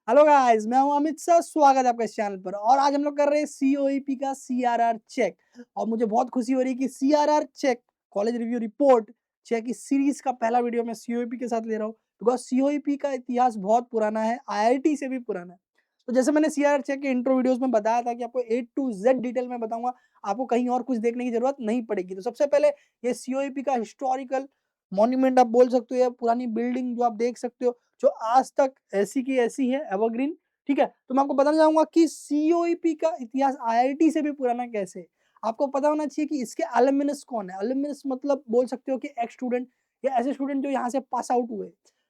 Hello guys, मैं हूं Amit sir. स्वागत है आपका इस चैनल पर। और आज हम लोग कर रहे हैं सीओईपी का सीआरआर चेक। और मुझे बहुत खुशी हो रही है कि CRR check college review report check इस सीरीज का पहला वीडियो मैं सीओईपी के साथ ले रहा हूं, बिकॉज सीओईपी का इतिहास बहुत पुराना है, आईआईटी से भी पुराना है। तो जैसे मैंने सीआरआर चेक के इंट्रो वीडियोस में बताया था कि आपको A to Z डिटेल में बताऊंगा, आपको कहीं और कुछ देखने की जरूरत नहीं पड़ेगी। तो सबसे पहले ये सीओईपी का हिस्टोरिकल मॉन्यूमेंट आप बोल सकते हो, या पुरानी बिल्डिंग जो आप देख सकते हो, जो आज तक ऐसी की ऐसी है, एवरग्रीन। ठीक है, तो मैं आपको बताना चाहूंगा कि सीओईपी का इतिहास आईआईटी से भी पुराना कैसे है। आपको पता होना चाहिए कि इसके अलुमिनस कौन है। अलुमिनस मतलब बोल सकते हो कि एक्स स्टूडेंट या ऐसे स्टूडेंट जो यहाँ से पास आउट हुए।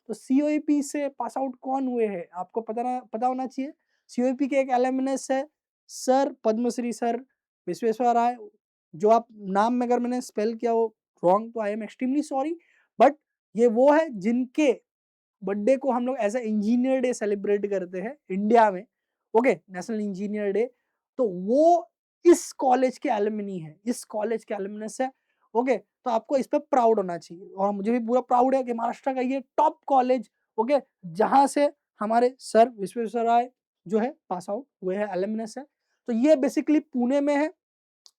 तो सीओईपी से पास आउट कौन हुए हैं आपको पता होना चाहिए। सीओईपी के एक अलुमिनस है सर पद्मश्री सर विश्वेश्वर राय। जो आप नाम में अगर मैंने स्पेल किया हो रॉन्ग तो I am extremely sorry, but ये वो है जिनके बर्थडे को हम लोग as a engineer day celebrate करते हैं इंडिया में। Okay, national engineer day. तो वो इस कॉलेज के एलुमनी है, इस कॉलेज के एलुमनस है। ओके, तो आपको इस पर प्राउड होना चाहिए, और मुझे भी पूरा प्राउड है कि महाराष्ट्र का ये टॉप कॉलेज, ओके, जहां से हमारे सर विश्वेश्वर राय जो है पास आउट हुए हैं, एलुमनस है। तो ये बेसिकली पुणे में है,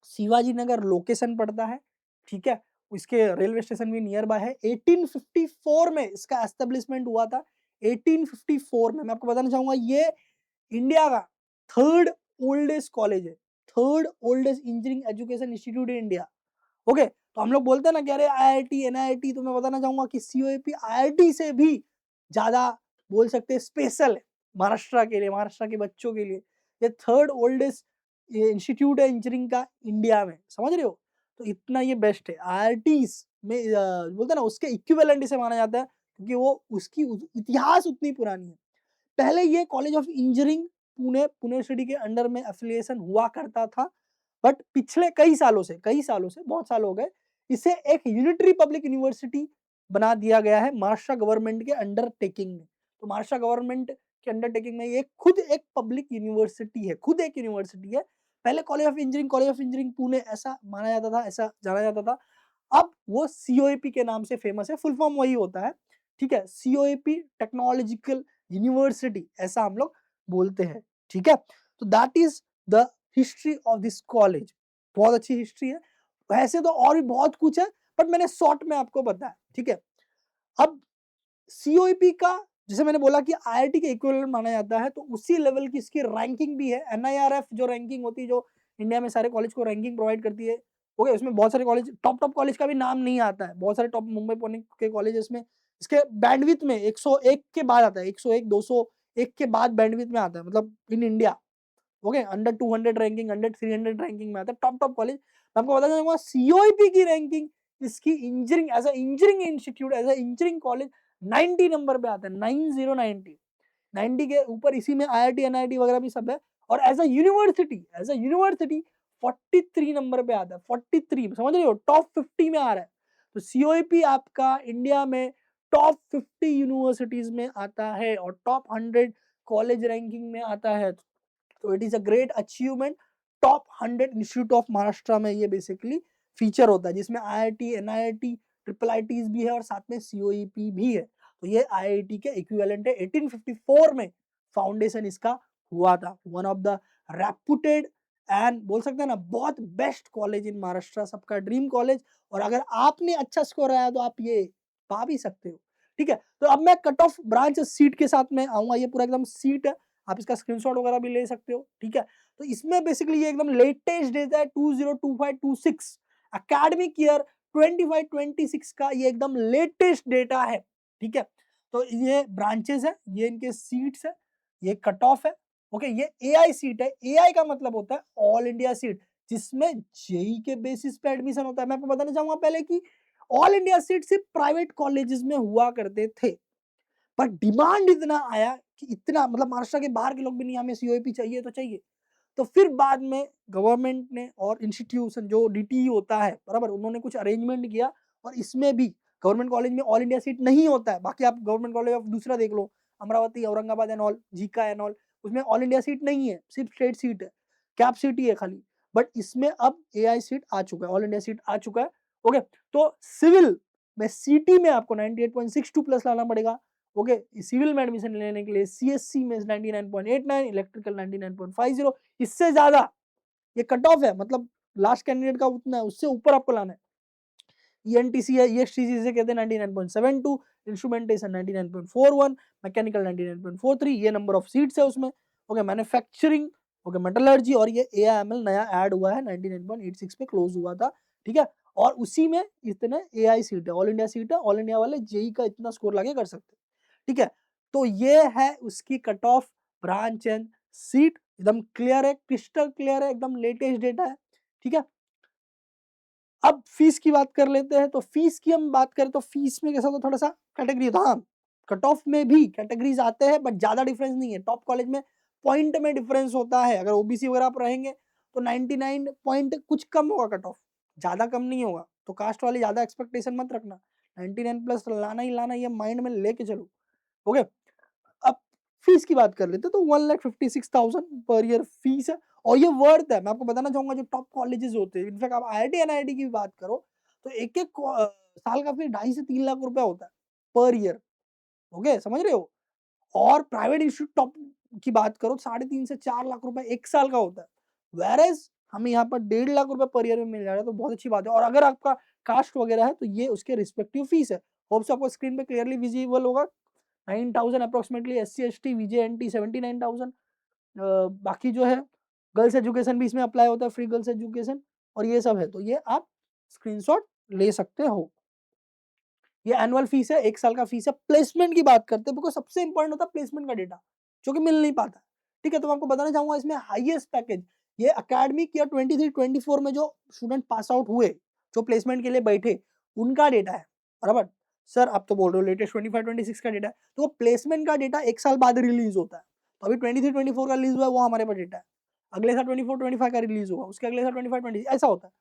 शिवाजी नगर लोकेशन पड़ता है। ठीक है, इसके रेलवे स्टेशन भी नियर बाय है। 1854 में इसका एस्टेब्लिशमेंट हुआ था। 1854 में मैं आपको बताना चाहूंगा ये इंडिया का थर्ड ओल्डेस्ट कॉलेज है, third oldest engineering education institute in India. Okay, तो हम लोग बोलते हैं ना कि अरे आईआईटी एनआईटी, तो मैं बताना चाहूंगा कि सीओईपी आईआईटी से भी ज्यादा बोल सकते हैं स्पेशल है महाराष्ट्र के लिए, महाराष्ट्र के बच्चों के लिए। ये थर्ड ओल्डेस्ट इंस्टीट्यूट है इंजीनियरिंग का इंडिया में, समझ रहे हो। तो इतना ये बेस्ट है आईआईटी में, बोलते हैं ना उसके इक्विवेलेंट इसे माना जाता है, क्योंकि वो उसकी इतिहास उतनी पुरानी है। पहले ये college of engineering Pune university के अंडर में एफिलिएशन हुआ करता था, बट पिछले कई सालों से बहुत साल हो गए, इसे एक यूनिटरी पब्लिक यूनिवर्सिटी बना दिया गया है महाराष्ट्र गवर्नमेंट के अंडरटेकिंग में। तो महाराष्ट्र गवर्नमेंट के अंडरटेकिंग में ये खुद एक पब्लिक यूनिवर्सिटी है, खुद एक यूनिवर्सिटी है। पहले कॉलेज ऑफ इंजीनियरिंग पुणे ऐसा माना जाता था, ऐसा जाना जाता था। अब वो सीओएपी के नाम से फेमस है, फुल फॉर्म वही होता है। ठीक है, सीओएपी टेक्नोलॉजिकल यूनिवर्सिटी ऐसा हम लोग बोलते हैं। ठीक है, तो that is the history of this college. बहुत अच्छी हिस्ट्री है। वैसे तो और भी बहुत कुछ है, बट मैंने शॉर्ट में आपको बताया। ठीक है, अब सीओईपी का जैसे मैंने बोला कि आईआईटी के इक्विवेलेंट माना जाता है, तो उसी लेवल की इसकी रैंकिंग भी है। एनआईआरएफ जो रैंकिंग होती है, जो इंडिया में सारे कॉलेज को रैंकिंग प्रोवाइड करती है, ओके, उसमें बहुत सारे कॉलेज, टॉप कॉलेज का भी नाम नहीं आता है, बहुत सारे टॉप मुंबई पुणे के कॉलेजेस में इसके बैंडविड्थ में 101 के बाद आता है, 101 201 के बाद बैंडविड्थ में आता है, मतलब in India. Okay, under 200 ranking, under 300 ranking में आता है टॉप कॉलेज। मैं आपको बताना चाहूंगा सीओईपी की रैंकिंग, इसकी engineering as a engineering institute, as a engineering college 90 number पे आता है, 90 के ऊपर इसी में आईआईटी एनआईटी वगैरह भी सब है। और एज अ यूनिवर्सिटी 43 नंबर पे आता है, 43, समझ रहे हो, टॉप 50 में आ रहा है। तो सीओईपी आपका इंडिया में टॉप 50 यूनिवर्सिटीज में आता है और टॉप 100 कॉलेज रैंकिंग में आता है। तो it is a great achievement. Top 100 institute of Maharashtra में ये बेसिकली फीचर होता है, जिसमें आईआईटी एनआईटी ट्रिपल आईटीज भी है और साथ में सीओईपी भी है। तो ये आईआईटी के इक्विवेलेंट है। 1854 में फाउंडेशन इसका हुआ था। One of the reputed and बोल सकते हैं ना बहुत बेस्ट कॉलेज इन महाराष्ट्र, सबका ड्रीम कॉलेज। और अगर आपने अच्छा स्कोर आया तो आप ये पा भी सकते हो। ठीक है, तो अब मैं कट ऑफ ब्रांच सीट के साथ में आऊंगा। ये पूरा एकदम सीट है, आप इसका स्क्रीनशॉट वगैरह भी ले सकते हो। ठीक है, तो इसमें बेसिकली ये एकदम लेटेस्ट डेटा है, 2025-26 एकेडमिक ईयर 25-26 का ये एकदम लेटेस्ट डेटा है। ठीक है, तो ये ब्रांचेस है, ये इनके सीट्स है, ये कट ऑफ है। ओके, ये एआई सीट है। एआई का मतलब होता है ऑल इंडिया सीट, जिसमें जेई के बेसिस पे एडमिशन होता है। मैं आपको बताना चाहूंगा पहले कि ऑल इंडिया सीट सिर्फ प्राइवेट कॉलेजेस में हुआ करते थे, पर डिमांड इतना आया कि इतना, मतलब महाराष्ट्र के बाहर के लोग भी नहीं, हमें सीओईपी चाहिए तो चाहिए। तो फिर बाद में गवर्नमेंट ने और इंस्टीट्यूशन जो डीटीई होता है, बराबर, उन्होंने कुछ अरेंजमेंट किया। और इसमें भी गवर्नमेंट कॉलेज में ऑल इंडिया सीट नहीं होता है। बाकी आप गवर्नमेंट कॉलेज ऑफ दूसरा देख लो, अमरावती, औरंगाबाद एंड ऑल, जीका एंड ऑल, उसमें ऑल इंडिया सीट नहीं है, सिर्फ स्टेट सीट है, कैप सीट ही है खाली। बट इसमें अब एआई सीट आ चुका है, ऑल इंडिया सीट आ चुका है। ओके, तो सिविल में सीटी में आपको 98.62 प्लस लाना पड़ेगा। ओके, सिविल में एडमिशन लेने के लिए CSC में 99.89, इलेक्ट्रिकल 99.50, इससे ज्यादा ये कट ऑफ है, मतलब लास्ट कैंडिडेट का उतना है, उससे ऊपर आपको लाना है। ENTC है, EXTC से कहते हैं 99.72, इंस्ट्रूमेंटेशन 99.41, मैकेनिकल 99.43, ये नंबर ऑफ सीट्स है उसमें। ओके, मैन्युफैक्चरिंग, ओके, मेटलर्जी, और ये AIML नया ऐड हुआ है, 99.86 पे क्लोज हुआ था, ठीक है। और उसी में इतने AI सीट है, ऑल इंडिया सीट है, ऑल इंडिया वाले JEE का इतना स्कोर लाके कर सकते हैं, ठीक है। तो ये है उसकी cut off, branch and seat, एकदम क्लियर है, क्रिस्टल क्लियर है, एकदम लेटेस्ट डेटा है, ठीक है। अब फीस की बात कर लेते हैं, तो फीस की हम बात करें तो फीस में कैसा होता है, थोड़ा सा कैटेगरी होता है, हाँ कट ऑफ में भी कैटेगरीज आते हैं, बट ज्यादा डिफरेंस नहीं है। टॉप कॉलेज में पॉइंट में डिफरेंस होता है, अगर ओबीसी वगैरह आप रहेंगे तो 99 पॉइंट कुछ कम होगा कट ऑफ, ज्यादा कम नहीं होगा, तो कास्ट वाली ज्यादा एक्सपेक्टेशन मत रखना, 99 प्लस लाना ही लाना, ये माइंड में लेके चलो, ओके। अब फीस की बात कर लेते हैं, तो 1,56,000 पर ईयर फीस है, और ये वर्थ है। मैं आपको बताना चाहूंगा, जो टॉप कॉलेजेस होते हैं, इनफैक्ट आप IIT NIT की भी बात करो तो एक एक साल का फीस 2.5 से 3 लाख रुपया होता है पर ईयर, ओके, समझ रहे हो। और प्राइवेट इंस्टीट्यूट टॉप की बात करो 3.5 से 4 लाख रुपए एक साल का होता है, वेरेज हमें यहाँ पर 1.5 लाख रुपए पर ईयर में मिल जा रहा है, तो बहुत अच्छी बात है। और अगर आपका कास्ट वगैरह है तो ये उसके रिस्पेक्टिव फीस है। होप से आपको स्क्रीन पे क्लियरली विजिबल होगा। 9,000 approximately SC ST VJ NT 79,000। बाकी जो है गर्ल्स एजुकेशन भी इसमें अप्लाई होता है, फ्री गर्ल्स एजुकेशन, और ये सब है, तो ये आप स्क्रीनशॉट ले सकते हो। ये एनुअल फीस है, एक साल का फीस है। प्लेसमेंट की बात करते हैं, बिकॉज सबसे इंपॉर्टेंट होता है प्लेसमेंट का डेटा, जो कि मिल नहीं पाता, ठीक है। तो मैं आपको बताना चाहूंगा इसमें हाईएस्ट पैकेज, ये अकेडमिक ईयर 23-24 में जो स्टूडेंट पास आउट हुए, जो प्लेसमेंट के लिए बैठे, उनका डेटा है, बराबर। सर आप तो बोल रहे हो लेटेस्ट 25-26 का डेटा है, तो वो प्लेसमेंट का डेटा एक साल बाद रिलीज होता है। तो अभी 23-24 का रिलीज हुआ है, वो हमारे पास डेटा है। अगले साल 24-25 का रिलीज होगा, उसके अगले साल 25-26, ऐसा होता है।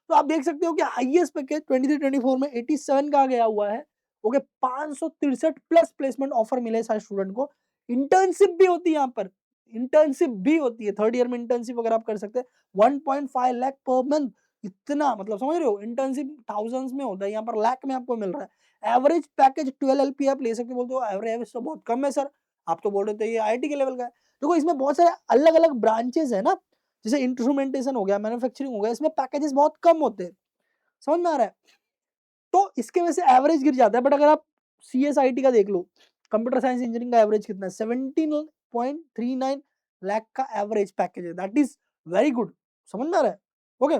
तो आप देख सकते हो कि हाईएस्ट पैकेज 23-24 में 87 का गया हुआ है, ओके। 563 प्लस प्लेसमेंट ऑफर मिले सारे स्टूडेंट को। इंटर्नशिप भी होती है यहाँ पर, इंटर्नशिप भी होती है, थर्ड ईयर में इंटर्नशिप अगर आप कर सकते हैं। 1.5 लाख पर मंथ, इतना मतलब समझ रहे हो, इंटर्नशिप थाउजेंड्स में होता है, यहाँ पर लाख में आपको मिल रहा है। एवरेज पैकेज 12 LP आप ले सकते हो, बोलते हो एवरेज तो बहुत कम है सर, आप तो बोल रहे थे ये IIT के लेवल का है। देखो इसमें बहुत सारे अलग अलग ब्रांचेस है ना, जैसे इंस्ट्रूमेंटेशन हो गया, मैन्युफैक्चरिंग हो गया, इसमें पैकेजेस बहुत कम होते हैं, समझ में आ रहा है। तो इसके वजह से एवरेज गिर जाता है। बट अगर आप CSIT का देख लो, कंप्यूटर साइंस इंजीनियरिंग का एवरेज कितना है, 17.39 लाख का एवरेज पैकेज है, दैट इज वेरी गुड, समझ में आ रहा है, ओके।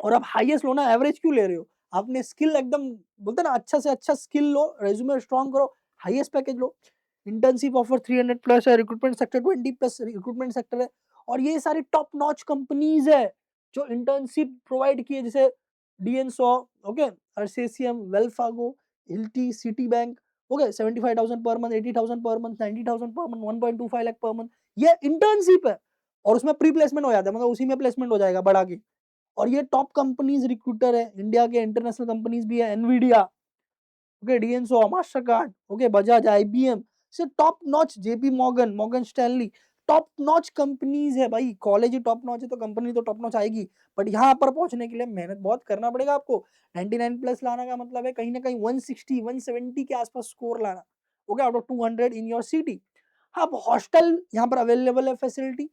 और आप हाईएस्ट लो ना, एवरेज क्यों ले रहे हो, आपने स्किल एकदम बोलते ना अच्छा से अच्छा स्किल लो, रेज्यूमे स्ट्रॉन्ग करो, हाईएस्ट पैकेज लो। इंटर्नशिप ऑफर 300 प्लस है, recruitment sector 20 plus recruitment sector है, और ये सारी टॉप नॉच कंपनीज है जो इंटर्नशिप प्रोवाइड किए, जैसे DNSO, okay, Arcesium, Wells Fargo, Hilti, Citi bank, okay. 75,000 per month, 80,000 per month, 90,000 per month, 1.25 lakh per month, ये इंटर्नशिप है। और उसमें प्री प्लेसमेंट हो जाता है, मतलब उसी में प्लेसमेंट हो जाएगा बढ़ा के। और ये टॉप कंपनीज रिक्रूटर है, इंडिया के इंटरनेशनल कंपनीज भी है, Nvidia, okay, DNSO, master card, okay, Bajaj, IBM, से top notch, JP Morgan, Morgan Stanley, top notch companies है भाई। कॉलेज ही टॉप नॉच है तो कंपनी तो टॉप नॉच आएगी। बट यहाँ पर पहुंचने के लिए मेहनत बहुत करना पड़ेगा आपको। 99 प्लस लाना का मतलब है कहीं ना कहीं 160-170 के आसपास स्कोर लाना, okay, out of 200 in your city. हाँ, हॉस्टल यहाँ पर अवेलेबल है, फैसिलिटी।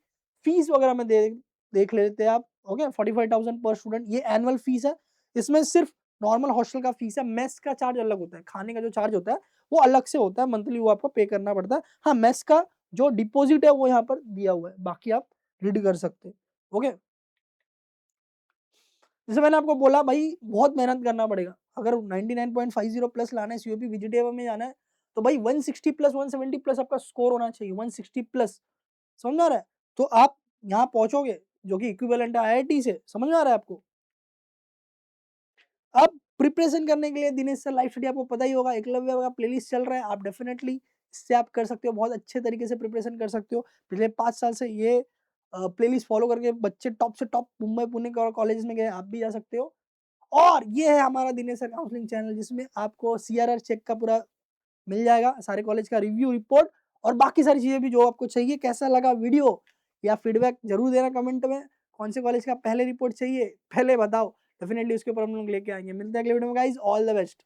फीस वगैरह में देख लेते हैं आप, ओके। 45,000 पर स्टूडेंट, ये एनुअल फीस है। इसमें सिर्फ नॉर्मल हॉस्टल का फीस है, मेस का चार्ज अलग होता है, खाने का जो चार्ज होता है वो अलग से होता है, मंथली वो आपको पे करना पड़ता है। हाँ, मेस का जो डिपॉजिट है वो यहाँ पर दिया हुआ है, बाकी आप रीड कर सकते हैं, ओके। जैसे मैंने आपको बोला भाई, बहुत मेहनत करना पड़ेगा। अगर 99.50 प्लस लाना है, COP विजिटेबल में जाना है, तो भाई 160 प्लस 170 प्लस आपका स्कोर होना चाहिए, 160 प्लस, समझ में आ रहा है। तो आप यहाँ पहुंचोगे, जो कि इक्विवेलेंट है IIT से, समझ में आ रहा है आपको। अब प्रिपरेशन करने के लिए दिनेश सर लाइव स्टडी आपको पता ही होगा, एकलव्य का प्लेलिस्ट चल रहा है, आप डेफिनेटली इससे आप कर सकते हो, बहुत अच्छे तरीके से प्रिपरेशन कर सकते हो। पिछले 5 साल से ये प्लेलिस्ट फॉलो करके बच्चे टॉप से टॉप मुंबई पुणे कॉलेज में गए, आप भी जा सकते हो। और ये है हमारा दिनेश सर काउंसलिंग चैनल, जिसमें आपको CRR चेक का पूरा मिल जाएगा, सारे कॉलेज का रिव्यू रिपोर्ट और बाकी सारी चीजें भी जो आपको चाहिए। कैसा लगा वीडियो, या फीडबैक जरूर देना कमेंट में, कौन से कॉलेज का पहले रिपोर्ट चाहिए पहले बताओ, डेफिनेटली उसके ऊपर हम लोग लेके आएंगे। मिलते हैं अगले वीडियो में गाइस, ऑल द बेस्ट।